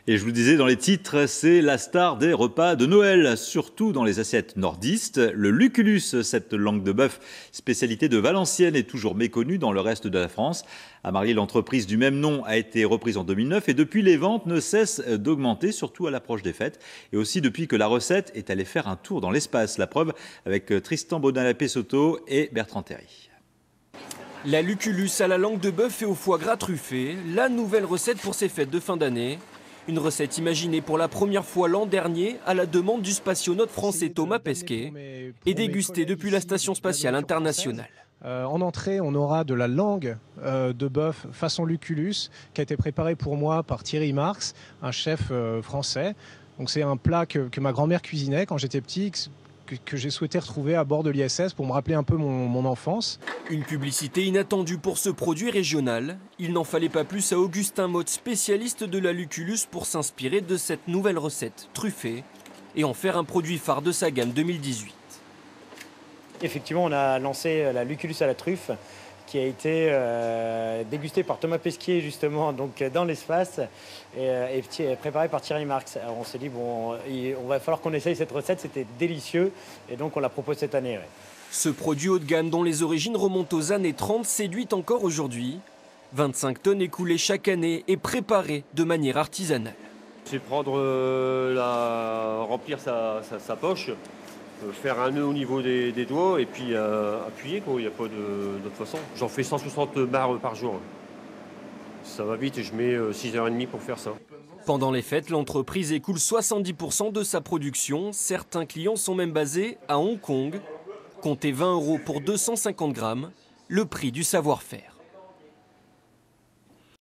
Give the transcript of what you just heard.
Et je vous le disais dans les titres, c'est la star des repas de Noël, surtout dans les assiettes nordistes. Le lucullus, cette langue de bœuf, spécialité de Valenciennes, est toujours méconnue dans le reste de la France. À Marly, l'entreprise du même nom a été reprise en 2009 et depuis, les ventes ne cessent d'augmenter, surtout à l'approche des fêtes. Et aussi depuis que la recette est allée faire un tour dans l'espace. La preuve avec Tristan Baudin-Lapessotto et Bertrand Terry. La lucullus à la langue de bœuf et au foie gras truffé, la nouvelle recette pour ces fêtes de fin d'année. Une recette imaginée pour la première fois l'an dernier à la demande du spationaute français Thomas Pesquet et dégustée depuis la Station spatiale internationale. En entrée, on aura de la langue de bœuf façon lucullus qui a été préparée pour moi par Thierry Marx, un chef français. Donc c'est un plat que ma grand-mère cuisinait quand j'étais petit, que j'ai souhaité retrouver à bord de l'ISS pour me rappeler un peu mon enfance. Une publicité inattendue pour ce produit régional. Il n'en fallait pas plus à Augustin Motte, spécialiste de la lucullus, pour s'inspirer de cette nouvelle recette truffée et en faire un produit phare de sa gamme 2018. Effectivement, on a lancé la lucullus à la truffe qui a été dégustée par Thomas Pesquet justement donc dans l'espace et préparée par Thierry Marx. Alors on s'est dit bon, on va falloir qu'on essaye cette recette, c'était délicieux et donc on la propose cette année. Ouais. Ce produit haut de gamme dont les origines remontent aux années 30 séduit encore aujourd'hui. 25 tonnes écoulées chaque année et préparées de manière artisanale. C'est prendre remplir sa poche, faire un nœud au niveau des doigts et puis appuyer, quoi. Il n'y a pas d'autre façon. J'en fais 160 barres par jour. Ça va vite et je mets 6h30 pour faire ça. Pendant les fêtes, l'entreprise écoule 70% de sa production. Certains clients sont même basés à Hong Kong. Comptez 20 € pour 250 grammes, le prix du savoir-faire.